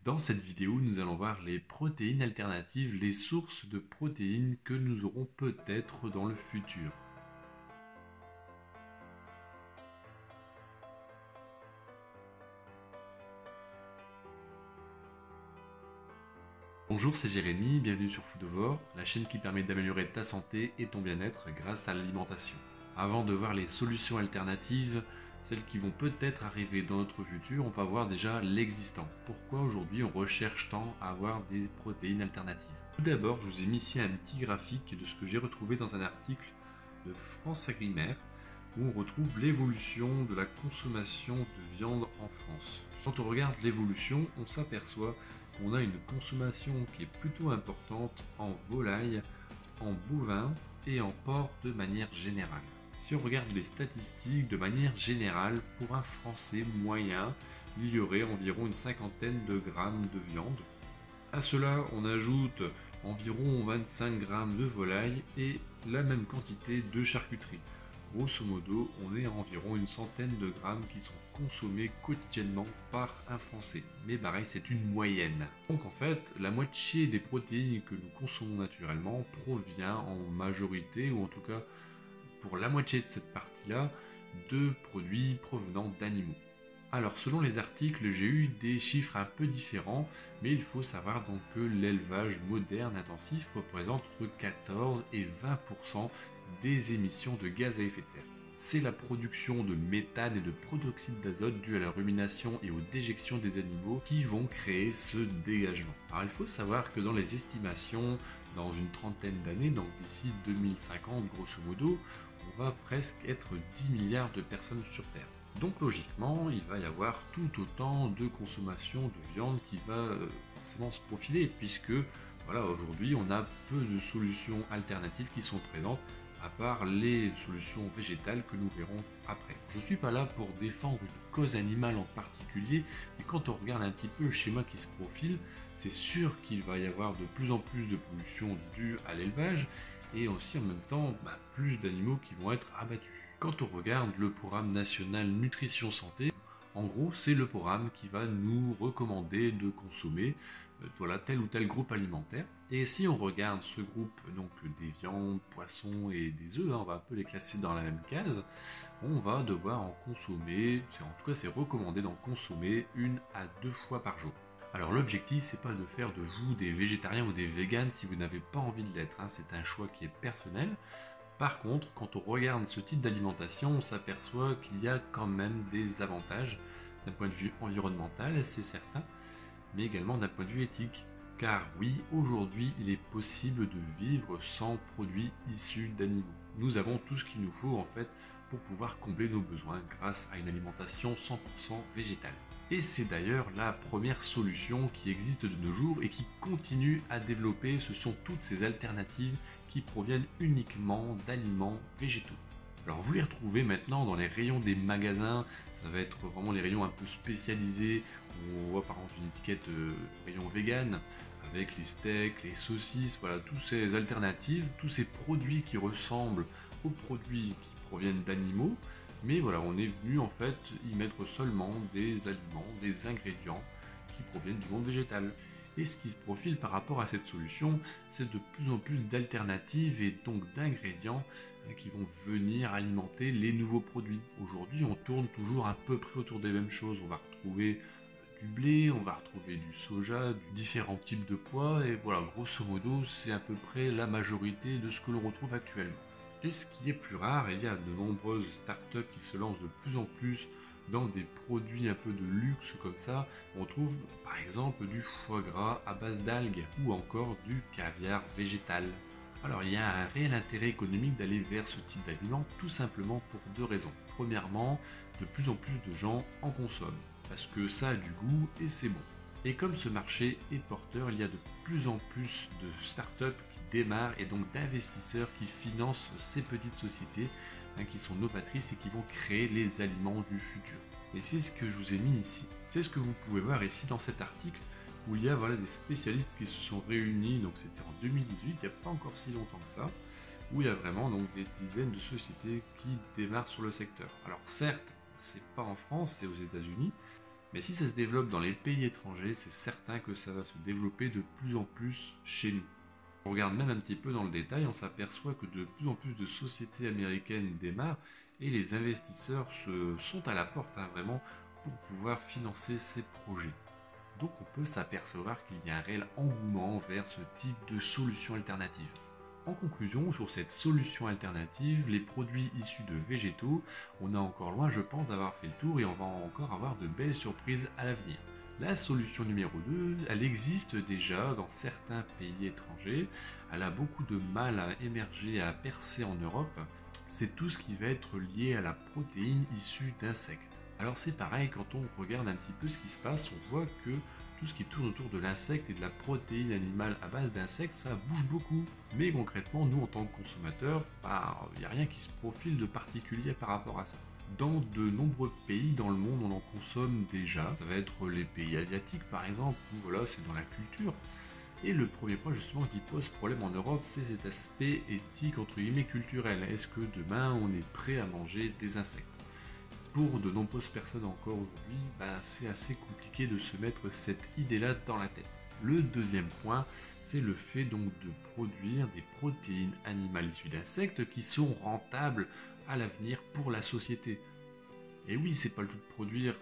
Dans cette vidéo, nous allons voir les protéines alternatives, les sources de protéines que nous aurons peut-être dans le futur. Bonjour, c'est Jérémy, bienvenue sur Foodovore, la chaîne qui permet d'améliorer ta santé et ton bien-être grâce à l'alimentation. Avant de voir les solutions alternatives, celles qui vont peut-être arriver dans notre futur, on va voir déjà l'existant. Pourquoi aujourd'hui on recherche tant à avoir des protéines alternatives? Tout d'abord, je vous ai mis ici un petit graphique de ce que j'ai retrouvé dans un article de France Agrimaire où on retrouve l'évolution de la consommation de viande en France. Quand on regarde l'évolution, on s'aperçoit qu'on a une consommation qui est plutôt importante en volaille, en bovin et en porc de manière générale. Si on regarde les statistiques de manière générale, pour un Français moyen, il y aurait environ une cinquantaine de grammes de viande. À cela, on ajoute environ 25 grammes de volaille et la même quantité de charcuterie. Grosso modo, on est à environ une centaine de grammes qui sont consommés quotidiennement par un Français. Mais pareil, c'est une moyenne. Donc en fait, la moitié des protéines que nous consommons naturellement provient en majorité, ou en tout cas pour la moitié de cette partie-là, de produits provenant d'animaux. Alors selon les articles, j'ai eu des chiffres un peu différents, mais il faut savoir donc que l'élevage moderne intensif représente entre 14 et 20% des émissions de gaz à effet de serre. C'est la production de méthane et de protoxyde d'azote due à la rumination et aux déjections des animaux qui vont créer ce dégagement. Alors il faut savoir que dans les estimations, dans une trentaine d'années, donc d'ici 2050 grosso modo, on va presque être 10 milliards de personnes sur Terre. Donc logiquement, il va y avoir tout autant de consommation de viande qui va forcément se profiler, puisque voilà, aujourd'hui on a peu de solutions alternatives qui sont présentes, à part les solutions végétales que nous verrons après. Je ne suis pas là pour défendre une cause animale en particulier, mais quand on regarde un petit peu le schéma qui se profile, c'est sûr qu'il va y avoir de plus en plus de pollution due à l'élevage, et aussi en même temps plus d'animaux qui vont être abattus. Quand on regarde le programme national Nutrition Santé, en gros c'est le programme qui va nous recommander de consommer tel ou tel groupe alimentaire. Et si on regarde ce groupe, donc des viandes, poissons et des œufs, on va un peu les classer dans la même case, on va devoir en consommer, en tout cas c'est recommandé d'en consommer 1 à 2 fois par jour. Alors l'objectif, c'est pas de faire de vous des végétariens ou des véganes si vous n'avez pas envie de l'être, c'est un choix qui est personnel. Par contre, quand on regarde ce type d'alimentation, on s'aperçoit qu'il y a quand même des avantages d'un point de vue environnemental, c'est certain, mais également d'un point de vue éthique. Car oui, aujourd'hui, il est possible de vivre sans produits issus d'animaux. Nous avons tout ce qu'il nous faut en fait pour pouvoir combler nos besoins grâce à une alimentation 100% végétale. Et c'est d'ailleurs la première solution qui existe de nos jours et qui continue à développer, ce sont toutes ces alternatives qui proviennent uniquement d'aliments végétaux. Alors vous les retrouvez maintenant dans les rayons des magasins, ça va être vraiment les rayons un peu spécialisés, où on voit par exemple une étiquette rayon vegan, avec les steaks, les saucisses, voilà, toutes ces alternatives, tous ces produits qui ressemblent aux produits qui proviennent d'animaux, mais voilà, on est venu en fait y mettre seulement des aliments, des ingrédients qui proviennent du monde végétal. Et ce qui se profile par rapport à cette solution, c'est de plus en plus d'alternatives et donc d'ingrédients qui vont venir alimenter les nouveaux produits. Aujourd'hui, on tourne toujours à peu près autour des mêmes choses. On va retrouver du blé, on va retrouver du soja, différents types de pois, et voilà, grosso modo, c'est à peu près la majorité de ce que l'on retrouve actuellement. Et ce qui est plus rare, il y a de nombreuses startups qui se lancent de plus en plus dans des produits un peu de luxe comme ça. On trouve par exemple du foie gras à base d'algues ou encore du caviar végétal. Alors il y a un réel intérêt économique d'aller vers ce type d'aliment tout simplement pour deux raisons. Premièrement, de plus en plus de gens en consomment parce que ça a du goût et c'est bon. Et comme ce marché est porteur, il y a de plus en plus de startups qui démarrent et donc d'investisseurs qui financent ces petites sociétés qui sont novatrices et qui vont créer les aliments du futur. Et c'est ce que je vous ai mis ici. C'est ce que vous pouvez voir ici dans cet article où il y a des spécialistes qui se sont réunis, donc c'était en 2018, il n'y a pas encore si longtemps que ça, où il y a vraiment donc des dizaines de sociétés qui démarrent sur le secteur. Alors certes, c'est pas en France, c'est aux États-Unis, Mais si ça se développe dans les pays étrangers, c'est certain que ça va se développer de plus en plus chez nous. On regarde même un petit peu dans le détail, on s'aperçoit que de plus en plus de sociétés américaines démarrent et les investisseurs sont à la porte vraiment pour pouvoir financer ces projets. Donc on peut s'apercevoir qu'il y a un réel engouement vers ce type de solution alternative. En conclusion, sur cette solution alternative, les produits issus de végétaux, on est encore loin, je pense, d'avoir fait le tour et on va encore avoir de belles surprises à l'avenir. La solution numéro 2, elle existe déjà dans certains pays étrangers, elle a beaucoup de mal à émerger, à percer en Europe, c'est tout ce qui va être lié à la protéine issue d'insectes. Alors c'est pareil, quand on regarde un petit peu ce qui se passe, on voit que tout ce qui tourne autour de l'insecte et de la protéine animale à base d'insectes, ça bouge beaucoup. Mais concrètement, nous en tant que consommateurs, il n'y a rien qui se profile de particulier par rapport à ça. Dans de nombreux pays dans le monde, on en consomme déjà. Ça va être les pays asiatiques par exemple, où voilà, c'est dans la culture. Et le premier point justement qui pose problème en Europe, c'est cet aspect éthique entre guillemets culturel. Est-ce que demain on est prêt à manger des insectes ? Pour de nombreuses personnes encore aujourd'hui, c'est assez compliqué de se mettre cette idée-là dans la tête. Le deuxième point, c'est le fait donc de produire des protéines animales issues d'insectes qui sont rentables à l'avenir pour la société. Et oui, c'est pas le tout de produire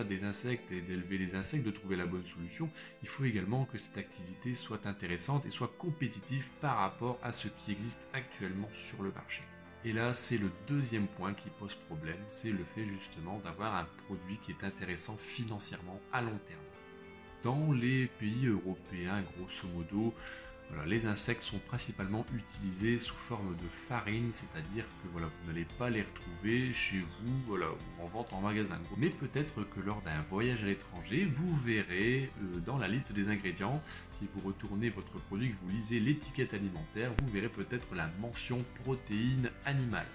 des insectes et d'élever les insectes, de trouver la bonne solution. Il faut également que cette activité soit intéressante et soit compétitive par rapport à ce qui existe actuellement sur le marché. Et là, c'est le deuxième point qui pose problème, c'est le fait justement d'avoir un produit qui est intéressant financièrement à long terme. Dans les pays européens, grosso modo, les insectes sont principalement utilisés sous forme de farine, c'est-à-dire que vous n'allez pas les retrouver chez vous ou en vente en magasin. Mais peut-être que lors d'un voyage à l'étranger, vous verrez dans la liste des ingrédients, si vous retournez votre produit, que vous lisez l'étiquette alimentaire, vous verrez peut-être la mention protéines animales.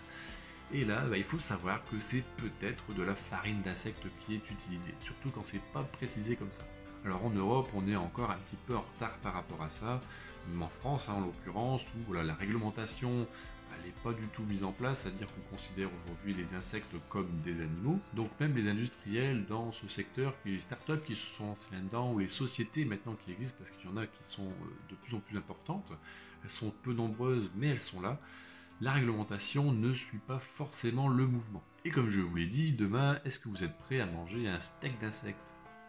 Et là, il faut savoir que c'est peut-être de la farine d'insectes qui est utilisée, surtout quand c'est pas précisé comme ça. Alors en Europe, on est encore un petit peu en retard par rapport à ça, même en France en l'occurrence, où la réglementation n'est pas du tout mise en place, c'est-à-dire qu'on considère aujourd'hui les insectes comme des animaux. Donc même les industriels dans ce secteur, les startups qui se sont lancés là-dedans, ou les sociétés maintenant qui existent, parce qu'il y en a qui sont de plus en plus importantes, elles sont peu nombreuses mais elles sont là, la réglementation ne suit pas forcément le mouvement. Et comme je vous l'ai dit, demain, est-ce que vous êtes prêt à manger un steak d'insectes ?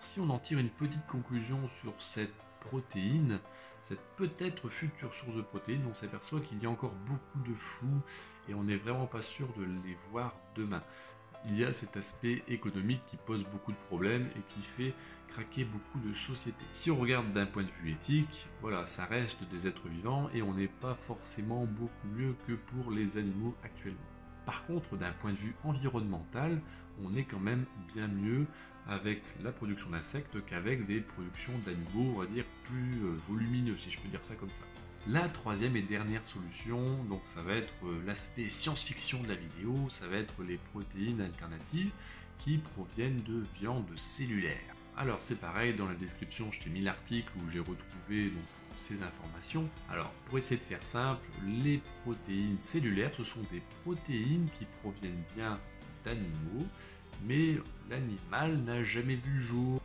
Si on en tire une petite conclusion sur cette protéine, cette peut-être future source de protéines, on s'aperçoit qu'il y a encore beaucoup de flou et on n'est vraiment pas sûr de les voir demain. Il y a cet aspect économique qui pose beaucoup de problèmes et qui fait craquer beaucoup de sociétés. Si on regarde d'un point de vue éthique, ça reste des êtres vivants et on n'est pas forcément beaucoup mieux que pour les animaux actuellement. Par contre, d'un point de vue environnemental, on est quand même bien mieux avec la production d'insectes qu'avec des productions d'animaux, on va dire, plus volumineux, si je peux dire ça comme ça. La troisième et dernière solution, donc ça va être l'aspect science-fiction de la vidéo, ça va être les protéines alternatives qui proviennent de viande cellulaire. Alors c'est pareil, dans la description je t'ai mis l'article où j'ai retrouvé ces informations. Alors pour essayer de faire simple, les protéines cellulaires, ce sont des protéines qui proviennent bien d'animaux, mais l'animal n'a jamais vu le jour.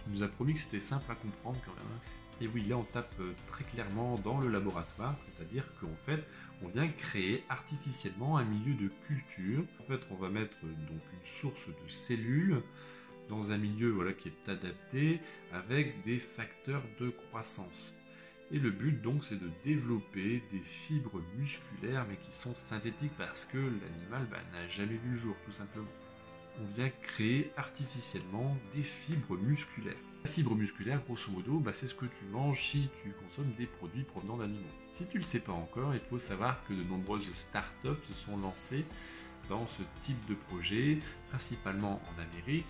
On nous a promis que c'était simple à comprendre quand même. Et oui, là on tape très clairement dans le laboratoire, c'est-à-dire qu'en fait, on vient créer artificiellement un milieu de culture. En fait, on va mettre donc une source de cellules dans un milieu qui est adapté avec des facteurs de croissance. Et le but donc c'est de développer des fibres musculaires mais qui sont synthétiques parce que l'animal n'a jamais vu le jour tout simplement. On vient créer artificiellement des fibres musculaires. La fibre musculaire, grosso modo, c'est ce que tu manges si tu consommes des produits provenant d'animaux. Si tu ne le sais pas encore, il faut savoir que de nombreuses startups se sont lancées dans ce type de projet, principalement en Amérique,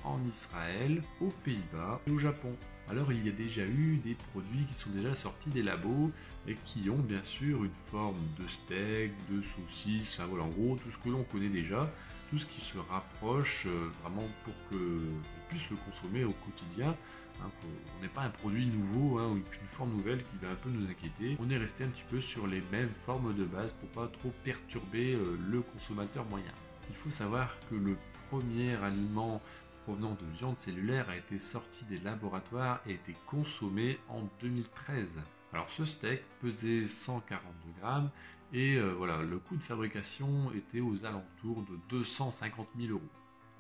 en Israël, aux Pays-Bas et au Japon. Alors il y a déjà eu des produits qui sont déjà sortis des labos et qui ont bien sûr une forme de steak, de saucisse, en gros tout ce que l'on connaît déjà, tout ce qui se rapproche vraiment pour qu'on puisse le consommer au quotidien, qu'on n'ait pas un produit nouveau ou une forme nouvelle qui va un peu nous inquiéter. On est resté un petit peu sur les mêmes formes de base pour pas trop perturber le consommateur moyen. Il faut savoir que le premier aliment provenant de viande cellulaire a été sorti des laboratoires et a été consommé en 2013. Alors ce steak pesait 142 grammes et voilà, le coût de fabrication était aux alentours de 250 000 euros.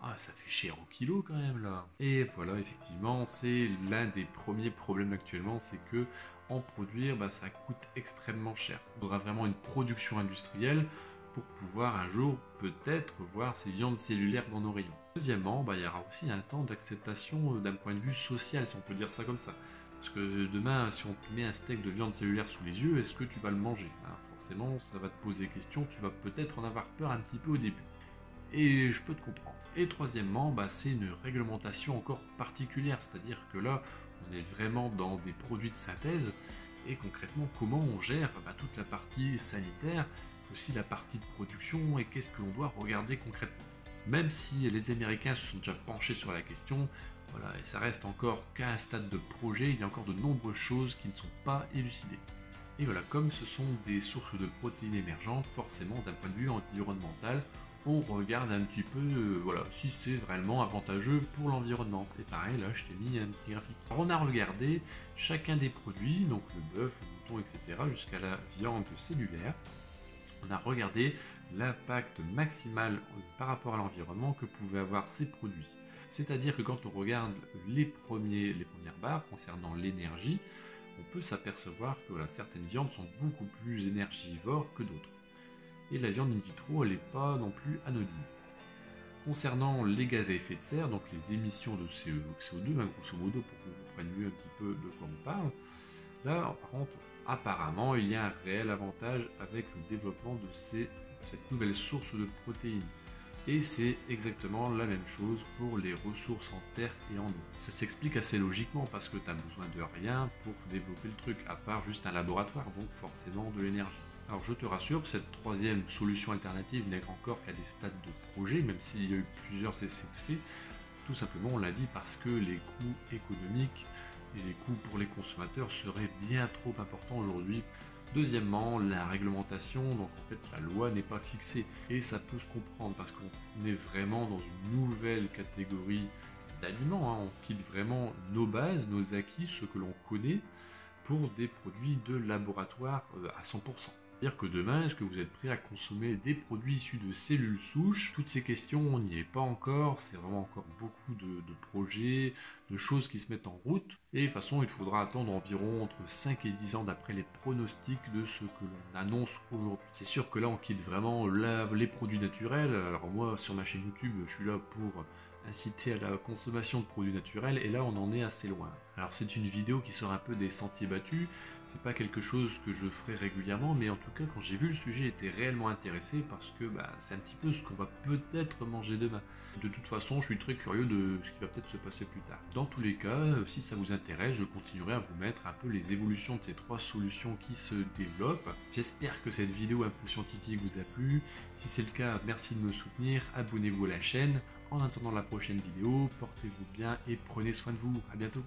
Ah, ça fait cher au kilo quand même là. Et voilà, effectivement, c'est l'un des premiers problèmes actuellement, c'est que en produire, ça coûte extrêmement cher. Il faudra vraiment une production industrielle pour pouvoir un jour peut-être voir ces viandes cellulaires dans nos rayons. Deuxièmement, il y aura aussi un temps d'acceptation d'un point de vue social, si on peut dire ça comme ça. Parce que demain, si on te met un steak de viande cellulaire sous les yeux, est-ce que tu vas le manger? Forcément, ça va te poser question, tu vas peut-être en avoir peur un petit peu au début. Et je peux te comprendre. Et troisièmement, c'est une réglementation encore particulière, c'est-à-dire que là, on est vraiment dans des produits de synthèse, et concrètement, comment on gère toute la partie sanitaire, aussi la partie de production, et qu'est-ce que l'on doit regarder concrètement. Même si les Américains se sont déjà penchés sur la question, voilà, et ça reste encore qu'à un stade de projet, il y a encore de nombreuses choses qui ne sont pas élucidées. Et voilà, comme ce sont des sources de protéines émergentes, forcément d'un point de vue environnemental, on regarde un petit peu si c'est vraiment avantageux pour l'environnement. Et pareil, là, je t'ai mis un petit graphique. Alors, on a regardé chacun des produits, donc le bœuf, le mouton, etc., jusqu'à la viande cellulaire. On a regardé l'impact maximal par rapport à l'environnement que pouvaient avoir ces produits. C'est-à-dire que quand on regarde les premières barres concernant l'énergie, on peut s'apercevoir que certaines viandes sont beaucoup plus énergivores que d'autres. Et la viande in vitro, elle n'est pas non plus anodine. Concernant les gaz à effet de serre, donc les émissions de CO2, grosso modo, pour qu'on comprenne mieux un petit peu de quoi on parle, là, par contre, apparemment, il y a un réel avantage avec le développement de cette nouvelle source de protéines. Et c'est exactement la même chose pour les ressources en terre et en eau. Ça s'explique assez logiquement parce que tu n'as besoin de rien pour développer le truc, à part juste un laboratoire, donc forcément de l'énergie. Alors je te rassure que cette troisième solution alternative n'est encore qu'à des stades de projet, même s'il y a eu plusieurs essais de fait. Tout simplement, on l'a dit, parce que les coûts économiques et les coûts pour les consommateurs seraient bien trop importants aujourd'hui. Deuxièmement, la réglementation, donc en fait la loi n'est pas fixée et ça peut se comprendre parce qu'on est vraiment dans une nouvelle catégorie d'aliments, on quitte vraiment nos bases, nos acquis, ce que l'on connaît pour des produits de laboratoire à 100%. C'est-à-dire que demain, est-ce que vous êtes prêt à consommer des produits issus de cellules souches? Toutes ces questions, on n'y est pas encore, c'est vraiment encore beaucoup de projets, de choses qui se mettent en route. Et de toute façon, il faudra attendre environ entre 5 et 10 ans d'après les pronostics de ce que l'on annonce aujourd'hui. C'est sûr que là, on quitte vraiment les produits naturels. Alors moi, sur ma chaîne YouTube, je suis là pour inciter à la consommation de produits naturels, et là on en est assez loin. Alors c'est une vidéo qui sort un peu des sentiers battus, c'est pas quelque chose que je ferai régulièrement, mais en tout cas quand j'ai vu le sujet, j'étais réellement intéressé parce que c'est un petit peu ce qu'on va peut-être manger demain. De toute façon, je suis très curieux de ce qui va peut-être se passer plus tard. Dans tous les cas, si ça vous intéresse, je continuerai à vous mettre un peu les évolutions de ces trois solutions qui se développent. J'espère que cette vidéo un peu scientifique vous a plu. Si c'est le cas, merci de me soutenir, abonnez-vous à la chaîne. En attendant la prochaine vidéo, portez-vous bien et prenez soin de vous. À bientôt.